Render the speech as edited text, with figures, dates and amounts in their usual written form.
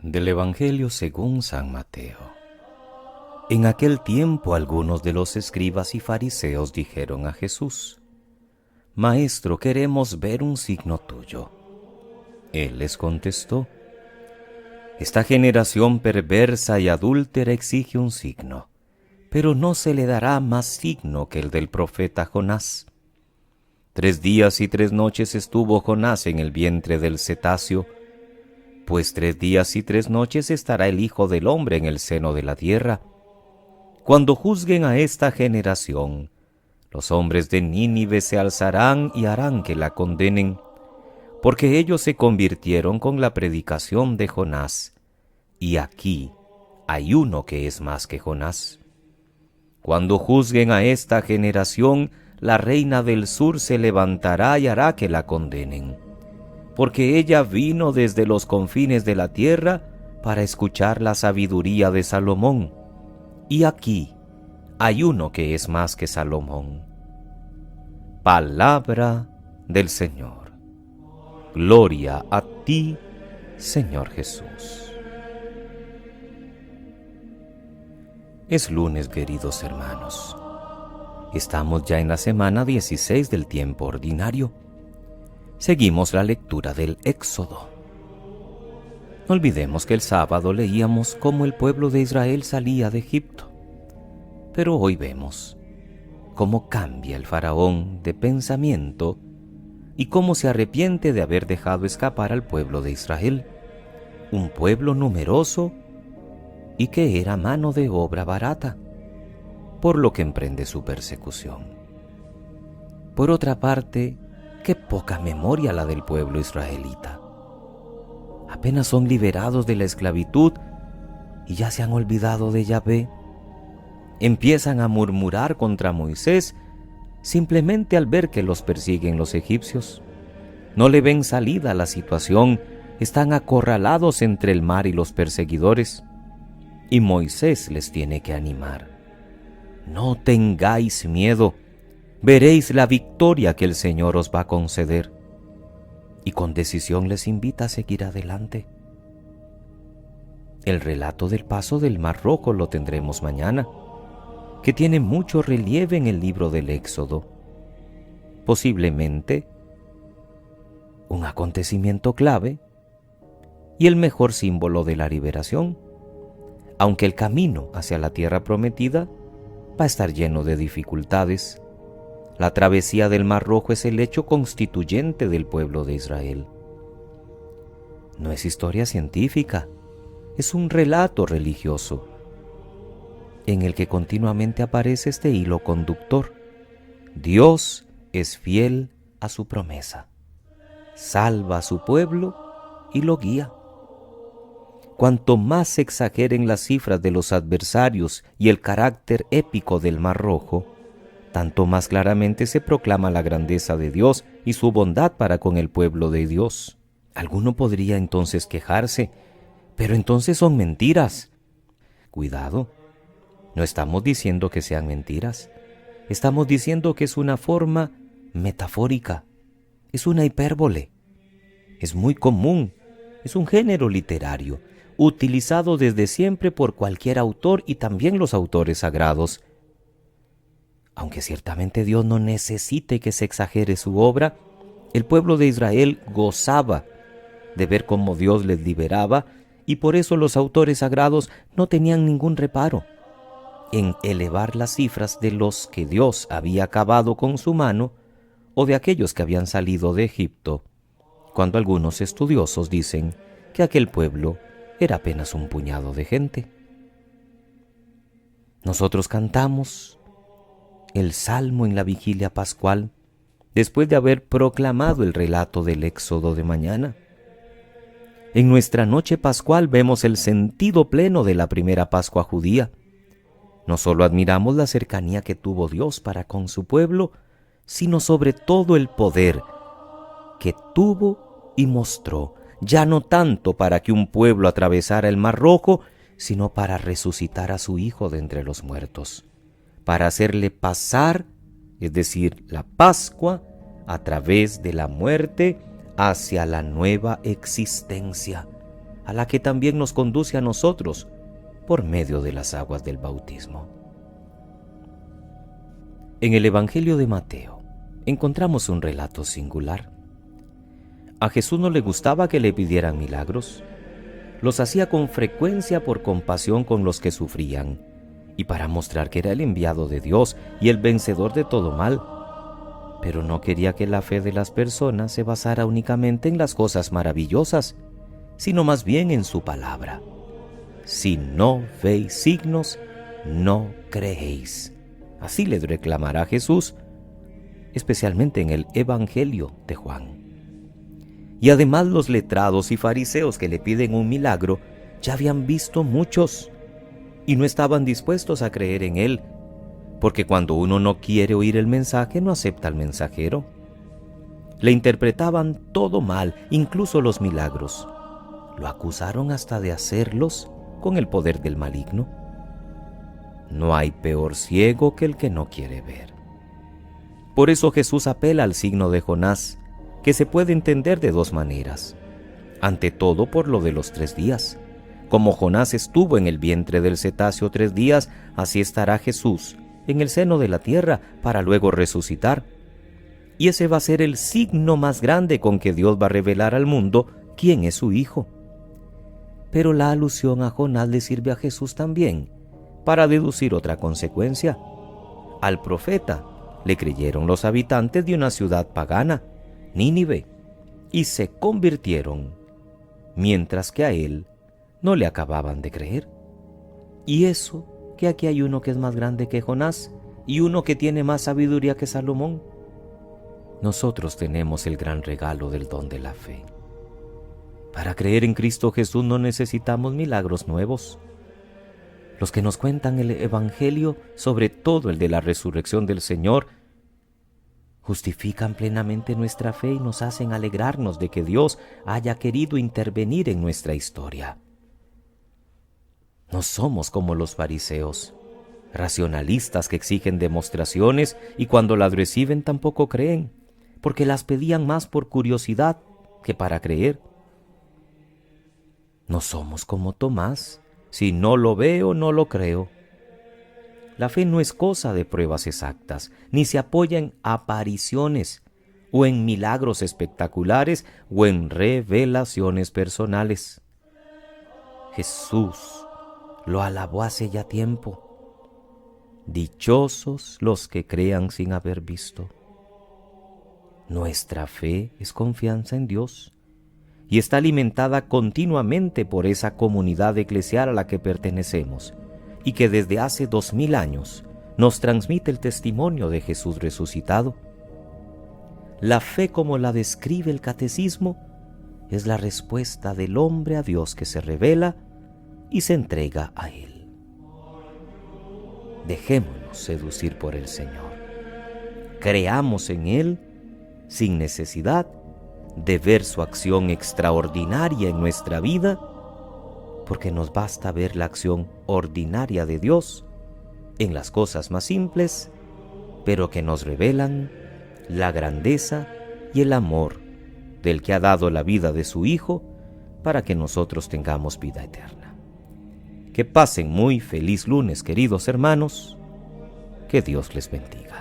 Del Evangelio según San Mateo. En aquel tiempo algunos de los escribas y fariseos dijeron a Jesús: Maestro, queremos ver un signo tuyo. Él les contestó: Esta generación perversa y adúltera exige un signo, pero no se le dará más signo que el del profeta Jonás. 3 días y 3 noches estuvo Jonás en el vientre del cetáceo, pues 3 días y 3 noches estará el Hijo del Hombre en el seno de la tierra. Cuando juzguen a esta generación, los hombres de Nínive se alzarán y harán que la condenen, porque ellos se convirtieron con la predicación de Jonás, y aquí hay uno que es más que Jonás. Cuando juzguen a esta generación, la reina del sur se levantará y hará que la condenen, porque ella vino desde los confines de la tierra para escuchar la sabiduría de Salomón, y aquí hay uno que es más que Salomón. Palabra del Señor. Gloria a ti, Señor Jesús. Es lunes, queridos hermanos. Estamos ya en la semana 16 del tiempo ordinario. Seguimos la lectura del Éxodo. No olvidemos que el sábado leíamos cómo el pueblo de Israel salía de Egipto. Pero hoy vemos cómo cambia el faraón de pensamiento y cómo se arrepiente de haber dejado escapar al pueblo de Israel, un pueblo numeroso y que era mano de obra barata, por lo que emprende su persecución. Por otra parte, qué poca memoria la del pueblo israelita. Apenas son liberados de la esclavitud y ya se han olvidado de Yahvé. Empiezan a murmurar contra Moisés simplemente al ver que los persiguen los egipcios. No le ven salida a la situación, están acorralados entre el mar y los perseguidores. Y Moisés les tiene que animar. No tengáis miedo, veréis la victoria que el Señor os va a conceder. Y con decisión les invita a seguir adelante. El relato del paso del Mar Rojo lo tendremos mañana, que tiene mucho relieve en el libro del Éxodo. Posiblemente un acontecimiento clave y el mejor símbolo de la liberación, aunque el camino hacia la tierra prometida va a estar lleno de dificultades. La travesía del Mar Rojo es el hecho constituyente del pueblo de Israel. No es historia científica, es un relato religioso, en el que continuamente aparece este hilo conductor. Dios es fiel a su promesa, salva a su pueblo y lo guía. Cuanto más se exageren las cifras de los adversarios y el carácter épico del Mar Rojo, tanto más claramente se proclama la grandeza de Dios y su bondad para con el pueblo de Dios. Alguno podría entonces quejarse, pero entonces son mentiras. Cuidado, no estamos diciendo que sean mentiras. Estamos diciendo que es una forma metafórica, es una hipérbole. Es muy común, es un género literario, utilizado desde siempre por cualquier autor y también los autores sagrados. Aunque ciertamente Dios no necesite que se exagere su obra, el pueblo de Israel gozaba de ver cómo Dios les liberaba y por eso los autores sagrados no tenían ningún reparo en elevar las cifras de los que Dios había acabado con su mano o de aquellos que habían salido de Egipto, cuando algunos estudiosos dicen que aquel pueblo era apenas un puñado de gente. Nosotros cantamos el Salmo en la vigilia pascual, después de haber proclamado el relato del Éxodo de mañana. En nuestra noche pascual vemos el sentido pleno de la primera Pascua judía. No solo admiramos la cercanía que tuvo Dios para con su pueblo, sino sobre todo el poder que tuvo y mostró, ya no tanto para que un pueblo atravesara el Mar Rojo, sino para resucitar a su Hijo de entre los muertos, para hacerle pasar, es decir, la Pascua, a través de la muerte hacia la nueva existencia, a la que también nos conduce a nosotros por medio de las aguas del bautismo. En el Evangelio de Mateo encontramos un relato singular. A Jesús no le gustaba que le pidieran milagros. Los hacía con frecuencia por compasión con los que sufrían y para mostrar que era el enviado de Dios y el vencedor de todo mal. Pero no quería que la fe de las personas se basara únicamente en las cosas maravillosas, sino más bien en su palabra. Si no veis signos, no creéis. Así le reclamará Jesús, especialmente en el Evangelio de Juan. Y además los letrados y fariseos que le piden un milagro ya habían visto muchos y no estaban dispuestos a creer en él, porque cuando uno no quiere oír el mensaje, no acepta al mensajero. Le interpretaban todo mal, incluso los milagros. Lo acusaron hasta de hacerlos con el poder del maligno. No hay peor ciego que el que no quiere ver. Por eso Jesús apela al signo de Jonás, que se puede entender de dos maneras. Ante todo por lo de los 3 días. Como Jonás estuvo en el vientre del cetáceo 3 días, así estará Jesús en el seno de la tierra para luego resucitar. Y ese va a ser el signo más grande con que Dios va a revelar al mundo quién es su Hijo. Pero la alusión a Jonás le sirve a Jesús también para deducir otra consecuencia. Al profeta le creyeron los habitantes de una ciudad pagana, Nínive, y se convirtieron, mientras que a él no le acababan de creer. Y eso, que aquí hay uno que es más grande que Jonás y uno que tiene más sabiduría que Salomón. Nosotros tenemos el gran regalo del don de la fe. Para creer en Cristo Jesús no necesitamos milagros nuevos. Los que nos cuentan el Evangelio, sobre todo el de la resurrección del Señor, justifican plenamente nuestra fe y nos hacen alegrarnos de que Dios haya querido intervenir en nuestra historia. No somos como los fariseos, racionalistas que exigen demostraciones y cuando las reciben tampoco creen, porque las pedían más por curiosidad que para creer. No somos como Tomás, si no lo veo, no lo creo. La fe no es cosa de pruebas exactas, ni se apoya en apariciones, o en milagros espectaculares, o en revelaciones personales. Jesús lo alabó hace ya tiempo. Dichosos los que crean sin haber visto. Nuestra fe es confianza en Dios y está alimentada continuamente por esa comunidad eclesial a la que pertenecemos y que desde hace 2000 años nos transmite el testimonio de Jesús resucitado. La fe, como la describe el Catecismo, es la respuesta del hombre a Dios que se revela y se entrega a Él. Dejémonos seducir por el Señor. Creamos en Él sin necesidad de ver su acción extraordinaria en nuestra vida, porque nos basta ver la acción ordinaria de Dios en las cosas más simples, pero que nos revelan la grandeza y el amor del que ha dado la vida de su Hijo para que nosotros tengamos vida eterna. Que pasen muy feliz lunes, queridos hermanos. Que Dios les bendiga.